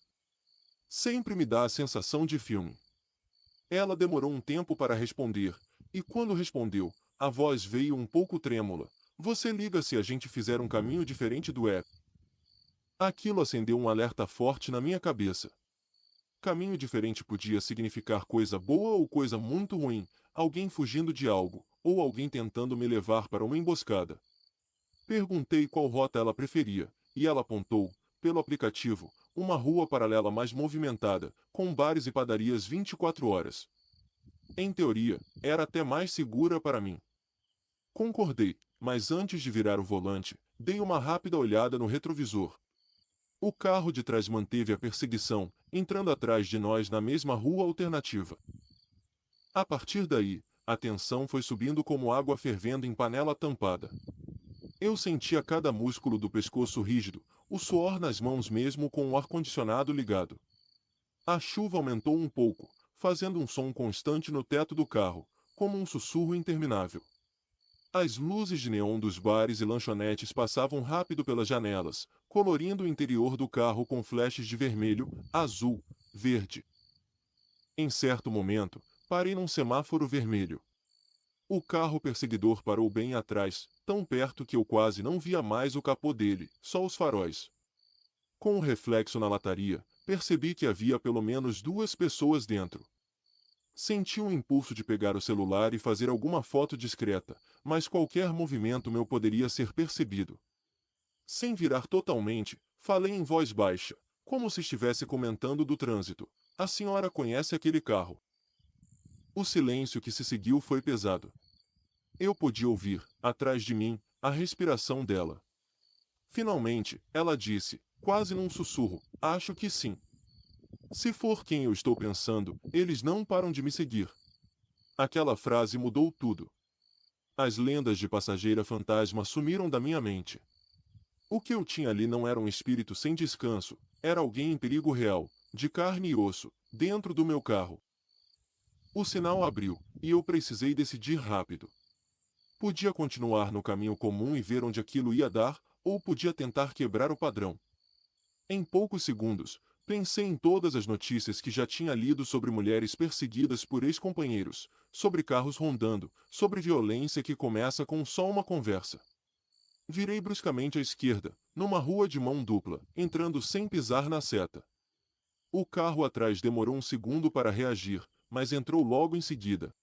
Sempre me dá a sensação de filme. Ela demorou um tempo para responder, e quando respondeu, a voz veio um pouco trêmula. Você liga se a gente fizer um caminho diferente do app. Aquilo acendeu um alerta forte na minha cabeça. Caminho diferente podia significar coisa boa ou coisa muito ruim, alguém fugindo de algo, ou alguém tentando me levar para uma emboscada. Perguntei qual rota ela preferia, e ela apontou, pelo aplicativo, uma rua paralela mais movimentada, com bares e padarias 24 horas. Em teoria, era até mais segura para mim. Concordei, mas antes de virar o volante, dei uma rápida olhada no retrovisor. O carro de trás manteve a perseguição, entrando atrás de nós na mesma rua alternativa. A partir daí, a tensão foi subindo como água fervendo em panela tampada. Eu sentia cada músculo do pescoço rígido, o suor nas mãos mesmo com o ar-condicionado ligado. A chuva aumentou um pouco, fazendo um som constante no teto do carro, como um sussurro interminável. As luzes de neon dos bares e lanchonetes passavam rápido pelas janelas, colorindo o interior do carro com flashes de vermelho, azul, verde. Em certo momento, parei num semáforo vermelho. O carro perseguidor parou bem atrás, tão perto que eu quase não via mais o capô dele, só os faróis. Com o reflexo na lataria, percebi que havia pelo menos 2 pessoas dentro. Senti um impulso de pegar o celular e fazer alguma foto discreta, mas qualquer movimento meu poderia ser percebido. Sem virar totalmente, falei em voz baixa, como se estivesse comentando do trânsito. A senhora conhece aquele carro? O silêncio que se seguiu foi pesado. Eu podia ouvir, atrás de mim, a respiração dela. Finalmente, ela disse, quase num sussurro, acho que sim. Se for quem eu estou pensando, eles não param de me seguir. Aquela frase mudou tudo. As lendas de passageira fantasma sumiram da minha mente. O que eu tinha ali não era um espírito sem descanso, era alguém em perigo real, de carne e osso, dentro do meu carro. O sinal abriu, e eu precisei decidir rápido. Podia continuar no caminho comum e ver onde aquilo ia dar, ou podia tentar quebrar o padrão. Em poucos segundos, pensei em todas as notícias que já tinha lido sobre mulheres perseguidas por ex-companheiros, sobre carros rondando, sobre violência que começa com só uma conversa. Virei bruscamente à esquerda, numa rua de mão dupla, entrando sem pisar na seta. O carro atrás demorou um segundo para reagir, mas entrou logo em seguida.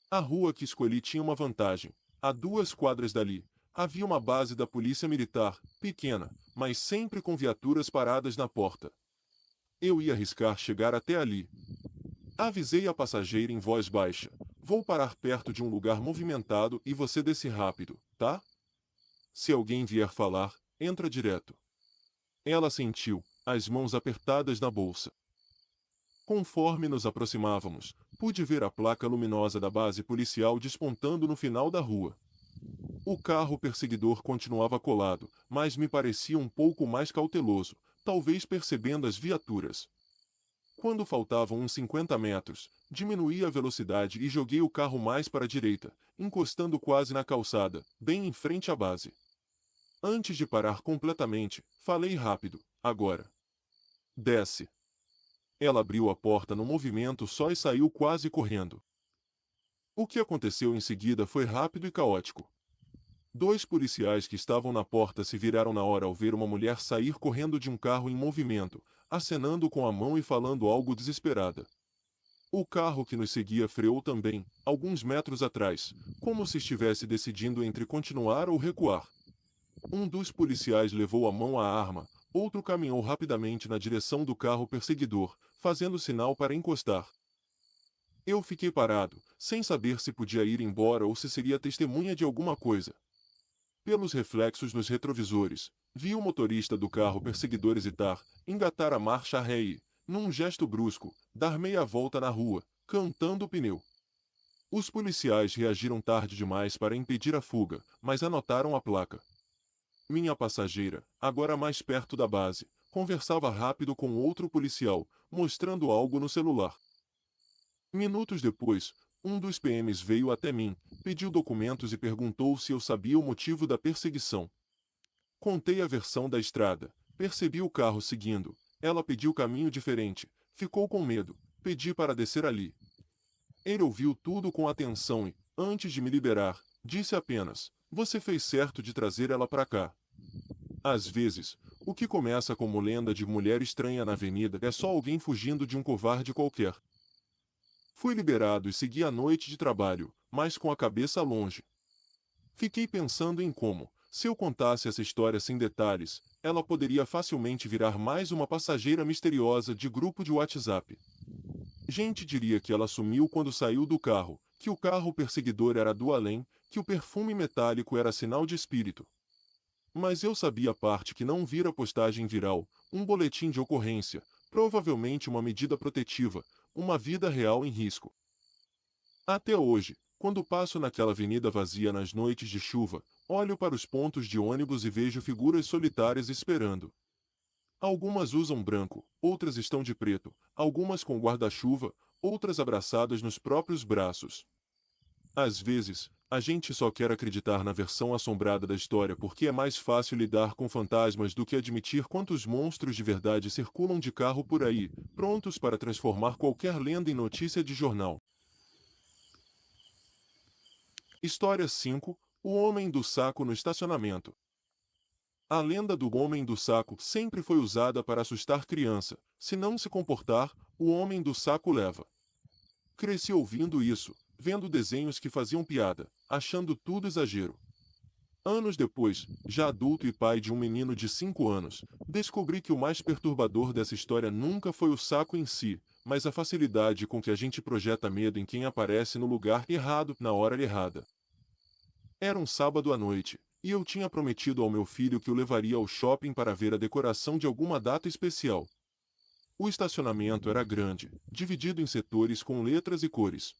A rua que escolhi tinha uma vantagem. A 2 quadras dali, havia uma base da polícia militar, pequena, mas sempre com viaturas paradas na porta. Eu ia arriscar chegar até ali. Avisei a passageira em voz baixa. Vou parar perto de um lugar movimentado e você desce rápido, tá? Se alguém vier falar, entra direto. Ela sentiu, as mãos apertadas na bolsa. Conforme nos aproximávamos, pude ver a placa luminosa da base policial despontando no final da rua. O carro perseguidor continuava colado, mas me parecia um pouco mais cauteloso, talvez percebendo as viaturas. Quando faltavam uns 50 metros, diminuí a velocidade e joguei o carro mais para a direita, encostando quase na calçada, bem em frente à base. Antes de parar completamente, falei rápido, agora. Desce. Ela abriu a porta no movimento só e saiu quase correndo. O que aconteceu em seguida foi rápido e caótico. 2 policiais que estavam na porta se viraram na hora ao ver uma mulher sair correndo de um carro em movimento, acenando com a mão e falando algo desesperada. O carro que nos seguia freou também, alguns metros atrás, como se estivesse decidindo entre continuar ou recuar. Um dos policiais levou a mão à arma, outro caminhou rapidamente na direção do carro perseguidor, fazendo sinal para encostar. Eu fiquei parado, sem saber se podia ir embora ou se seria testemunha de alguma coisa. Pelos reflexos nos retrovisores, vi o motorista do carro perseguidor hesitar, engatar a marcha ré e, num gesto brusco, dar meia volta na rua, cantando o pneu. Os policiais reagiram tarde demais para impedir a fuga, mas anotaram a placa. Minha passageira, agora mais perto da base, conversava rápido com outro policial, mostrando algo no celular. Minutos depois, um dos PMs veio até mim, pediu documentos e perguntou se eu sabia o motivo da perseguição. Contei a versão da estrada, percebi o carro seguindo, ela pediu caminho diferente, ficou com medo, pedi para descer ali. Ele ouviu tudo com atenção e, antes de me liberar, disse apenas, você fez certo de trazer ela para cá. Às vezes, o que começa como lenda de mulher estranha na avenida é só alguém fugindo de um covarde qualquer. Fui liberado e segui a noite de trabalho, mas com a cabeça longe. Fiquei pensando em como, se eu contasse essa história sem detalhes, ela poderia facilmente virar mais uma passageira misteriosa de grupo de WhatsApp. Gente diria que ela sumiu quando saiu do carro, que o carro perseguidor era do além, que o perfume metálico era sinal de espírito. Mas eu sabia a parte que não vira postagem viral, um boletim de ocorrência, provavelmente uma medida protetiva, uma vida real em risco. Até hoje, quando passo naquela avenida vazia nas noites de chuva, olho para os pontos de ônibus e vejo figuras solitárias esperando. Algumas usam branco, outras estão de preto, algumas com guarda-chuva, outras abraçadas nos próprios braços. Às vezes, a gente só quer acreditar na versão assombrada da história porque é mais fácil lidar com fantasmas do que admitir quantos monstros de verdade circulam de carro por aí, prontos para transformar qualquer lenda em notícia de jornal. História 5: O Homem do Saco no Estacionamento. A lenda do Homem do Saco sempre foi usada para assustar criança. Se não se comportar, o Homem do Saco leva. Cresci ouvindo isso, vendo desenhos que faziam piada, achando tudo exagero. Anos depois, já adulto e pai de um menino de 5 anos, descobri que o mais perturbador dessa história nunca foi o saco em si, mas a facilidade com que a gente projeta medo em quem aparece no lugar errado, na hora errada. Era um sábado à noite, e eu tinha prometido ao meu filho que o levaria ao shopping para ver a decoração de alguma data especial. O estacionamento era grande, dividido em setores com letras e cores.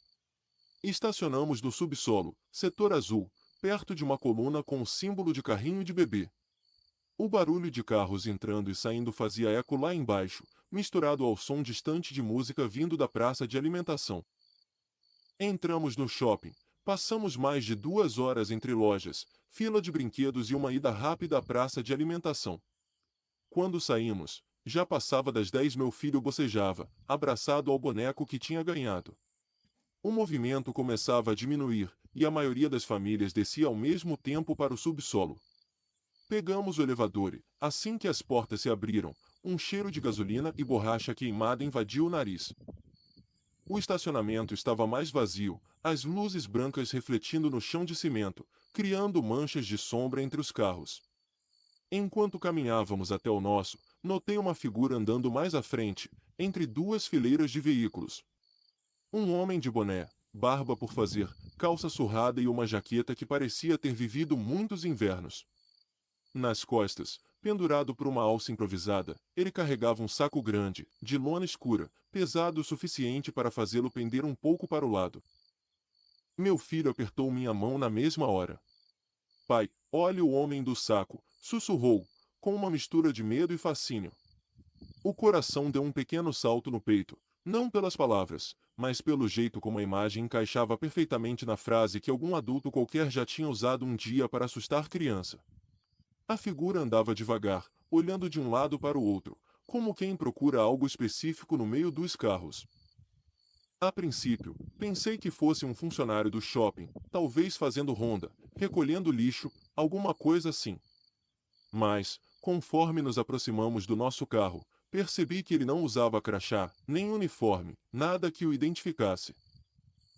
Estacionamos no subsolo, setor azul, perto de uma coluna com o símbolo de carrinho de bebê. O barulho de carros entrando e saindo fazia eco lá embaixo, misturado ao som distante de música vindo da praça de alimentação. Entramos no shopping. Passamos mais de 2 horas entre lojas, fila de brinquedos e uma ida rápida à praça de alimentação. Quando saímos, já passava das 10. Meu filho bocejava, abraçado ao boneco que tinha ganhado. O movimento começava a diminuir, e a maioria das famílias descia ao mesmo tempo para o subsolo. Pegamos o elevador e, assim que as portas se abriram, um cheiro de gasolina e borracha queimada invadiu o nariz. O estacionamento estava mais vazio, as luzes brancas refletindo no chão de cimento, criando manchas de sombra entre os carros. Enquanto caminhávamos até o nosso, notei uma figura andando mais à frente, entre duas fileiras de veículos. Um homem de boné, barba por fazer, calça surrada e uma jaqueta que parecia ter vivido muitos invernos. Nas costas, pendurado por uma alça improvisada, ele carregava um saco grande, de lona escura, pesado o suficiente para fazê-lo pender um pouco para o lado. Meu filho apertou minha mão na mesma hora. Pai, olhe o homem do saco, sussurrou, com uma mistura de medo e fascínio. O coração deu um pequeno salto no peito, não pelas palavras, mas pelo jeito como a imagem encaixava perfeitamente na frase que algum adulto qualquer já tinha usado um dia para assustar criança. A figura andava devagar, olhando de um lado para o outro, como quem procura algo específico no meio dos carros. A princípio, pensei que fosse um funcionário do shopping, talvez fazendo ronda, recolhendo lixo, alguma coisa assim. Mas, conforme nos aproximamos do nosso carro, percebi que ele não usava crachá, nem uniforme, nada que o identificasse.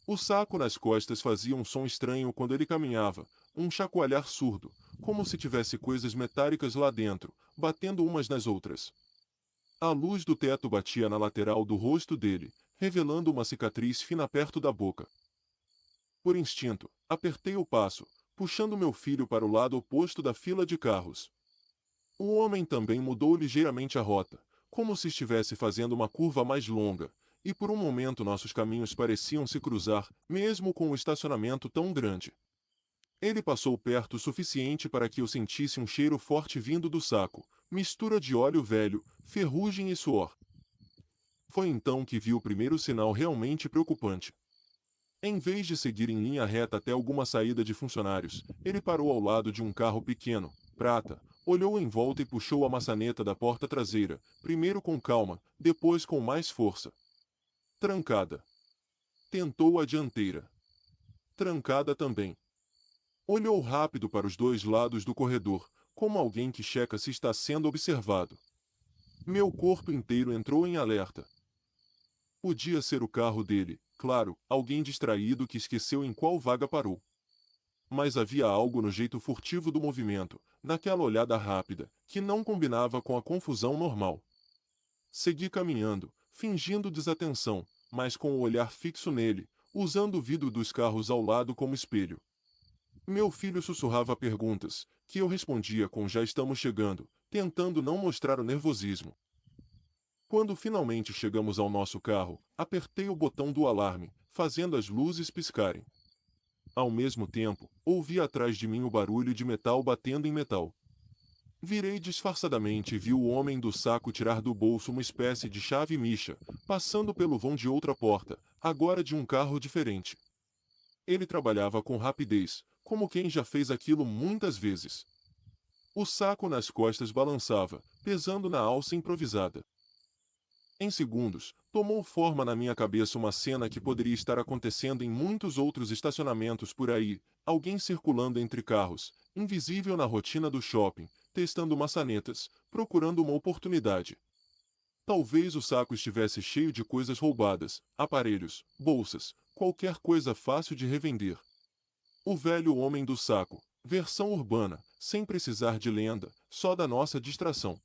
O saco nas costas fazia um som estranho quando ele caminhava, um chacoalhar surdo, como se tivesse coisas metálicas lá dentro, batendo umas nas outras. A luz do teto batia na lateral do rosto dele, revelando uma cicatriz fina perto da boca. Por instinto, apertei o passo, puxando meu filho para o lado oposto da fila de carros. O homem também mudou ligeiramente a rota, como se estivesse fazendo uma curva mais longa, e por um momento nossos caminhos pareciam se cruzar, mesmo com o estacionamento tão grande. Ele passou perto o suficiente para que eu sentisse um cheiro forte vindo do saco, mistura de óleo velho, ferrugem e suor. Foi então que vi o primeiro sinal realmente preocupante. Em vez de seguir em linha reta até alguma saída de funcionários, ele parou ao lado de um carro pequeno, prata, olhou em volta e puxou a maçaneta da porta traseira, primeiro com calma, depois com mais força. Trancada. Tentou a dianteira. Trancada também. Olhou rápido para os dois lados do corredor, como alguém que checa se está sendo observado. Meu corpo inteiro entrou em alerta. Podia ser o carro dele, claro, alguém distraído que esqueceu em qual vaga parou. Mas havia algo no jeito furtivo do movimento, naquela olhada rápida, que não combinava com a confusão normal. Segui caminhando, fingindo desatenção, mas com o olhar fixo nele, usando o vidro dos carros ao lado como espelho. Meu filho sussurrava perguntas, que eu respondia com "já estamos chegando", tentando não mostrar o nervosismo. Quando finalmente chegamos ao nosso carro, apertei o botão do alarme, fazendo as luzes piscarem. Ao mesmo tempo, ouvi atrás de mim o barulho de metal batendo em metal. Virei disfarçadamente e vi o homem do saco tirar do bolso uma espécie de chave micha, passando pelo vão de outra porta, agora de um carro diferente. Ele trabalhava com rapidez, como quem já fez aquilo muitas vezes. O saco nas costas balançava, pesando na alça improvisada. Em segundos, tomou forma na minha cabeça uma cena que poderia estar acontecendo em muitos outros estacionamentos por aí, alguém circulando entre carros, invisível na rotina do shopping, testando maçanetas, procurando uma oportunidade. Talvez o saco estivesse cheio de coisas roubadas, aparelhos, bolsas, qualquer coisa fácil de revender. O velho homem do saco, versão urbana, sem precisar de lenda, só da nossa distração.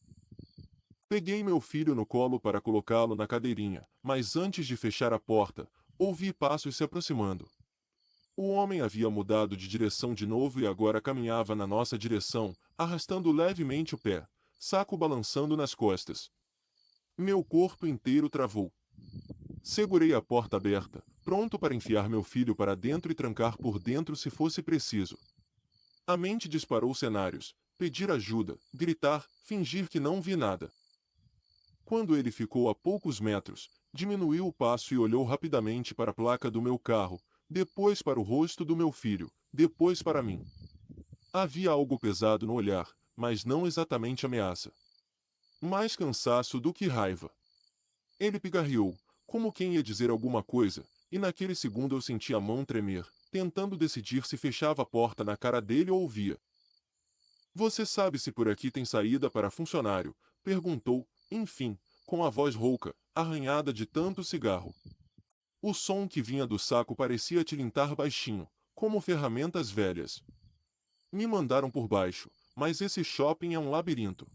Peguei meu filho no colo para colocá-lo na cadeirinha, mas antes de fechar a porta, ouvi passos se aproximando. O homem havia mudado de direção de novo e agora caminhava na nossa direção, arrastando levemente o pé, saco balançando nas costas. Meu corpo inteiro travou. Segurei a porta aberta, pronto para enfiar meu filho para dentro e trancar por dentro se fosse preciso. A mente disparou cenários: pedir ajuda, gritar, fingir que não vi nada. Quando ele ficou a poucos metros, diminuiu o passo e olhou rapidamente para a placa do meu carro, depois para o rosto do meu filho, depois para mim. Havia algo pesado no olhar, mas não exatamente ameaça. Mais cansaço do que raiva. Ele pigarreou, como quem ia dizer alguma coisa, e naquele segundo eu senti a mão tremer, tentando decidir se fechava a porta na cara dele ou ouvia. "Você sabe se por aqui tem saída para funcionário?" perguntou, enfim, com a voz rouca, arranhada de tanto cigarro. O som que vinha do saco parecia tilintar baixinho, como ferramentas velhas. Me mandaram por baixo, mas esse shopping é um labirinto.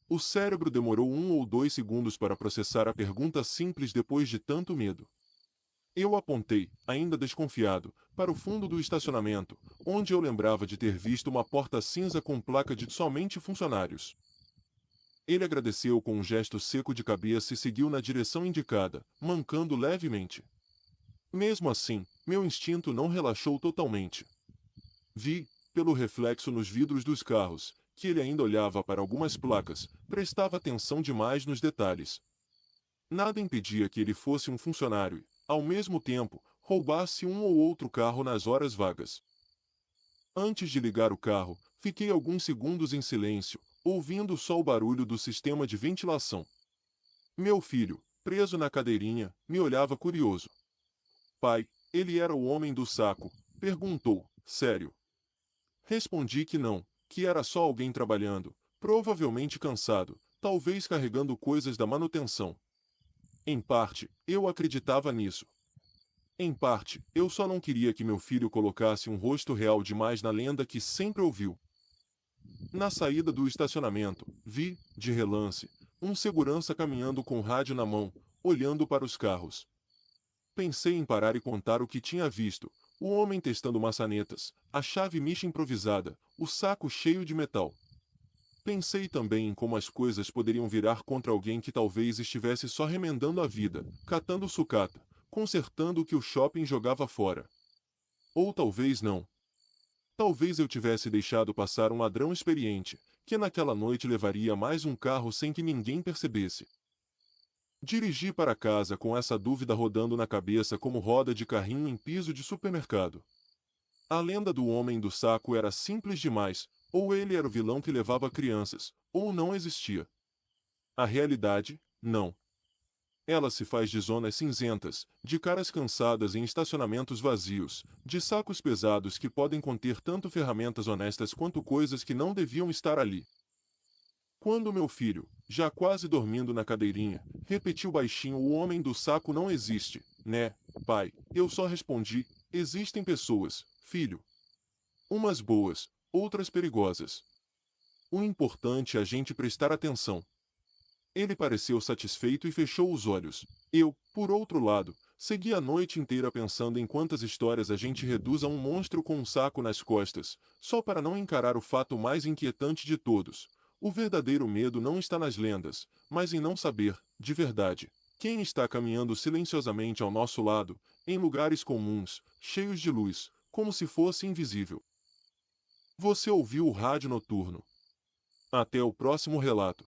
O cérebro demorou 1 ou 2 segundos para processar a pergunta simples depois de tanto medo. Eu apontei, ainda desconfiado, para o fundo do estacionamento, onde eu lembrava de ter visto uma porta cinza com placa de somente funcionários. Ele agradeceu com um gesto seco de cabeça e seguiu na direção indicada, mancando levemente. Mesmo assim, meu instinto não relaxou totalmente. Vi, pelo reflexo nos vidros dos carros, que ele ainda olhava para algumas placas, prestava atenção demais nos detalhes. Nada impedia que ele fosse um funcionário e, ao mesmo tempo, roubasse um ou outro carro nas horas vagas. Antes de ligar o carro, fiquei alguns segundos em silêncio, ouvindo só o barulho do sistema de ventilação. Meu filho, preso na cadeirinha, me olhava curioso. "Pai, ele era o homem do saco?" perguntou, sério. Respondi que não, que era só alguém trabalhando, provavelmente cansado, talvez carregando coisas da manutenção. Em parte, eu acreditava nisso. Em parte, eu só não queria que meu filho colocasse um rosto real demais na lenda que sempre ouviu. Na saída do estacionamento, vi, de relance, um segurança caminhando com o rádio na mão, olhando para os carros. Pensei em parar e contar o que tinha visto: o homem testando maçanetas, a chave micha improvisada, o saco cheio de metal. Pensei também em como as coisas poderiam virar contra alguém que talvez estivesse só remendando a vida, catando sucata, consertando o que o shopping jogava fora. Ou talvez não. Talvez eu tivesse deixado passar um ladrão experiente, que naquela noite levaria mais um carro sem que ninguém percebesse. Dirigi para casa com essa dúvida rodando na cabeça como roda de carrinho em piso de supermercado. A lenda do homem do saco era simples demais: ou ele era o vilão que levava crianças, ou não existia. A realidade, não. Ela se faz de zonas cinzentas, de caras cansadas em estacionamentos vazios, de sacos pesados que podem conter tanto ferramentas honestas quanto coisas que não deviam estar ali. Quando meu filho, já quase dormindo na cadeirinha, repetiu baixinho: "O homem do saco não existe, né, pai?" Eu só respondi: "Existem pessoas, filho. Umas boas, outras perigosas. O importante é a gente prestar atenção." Ele pareceu satisfeito e fechou os olhos. Eu, por outro lado, segui a noite inteira pensando em quantas histórias a gente reduz a um monstro com um saco nas costas, só para não encarar o fato mais inquietante de todos. O verdadeiro medo não está nas lendas, mas em não saber, de verdade, quem está caminhando silenciosamente ao nosso lado, em lugares comuns, cheios de luz, como se fosse invisível. Você ouviu o Rádio Noturno. Até o próximo relato.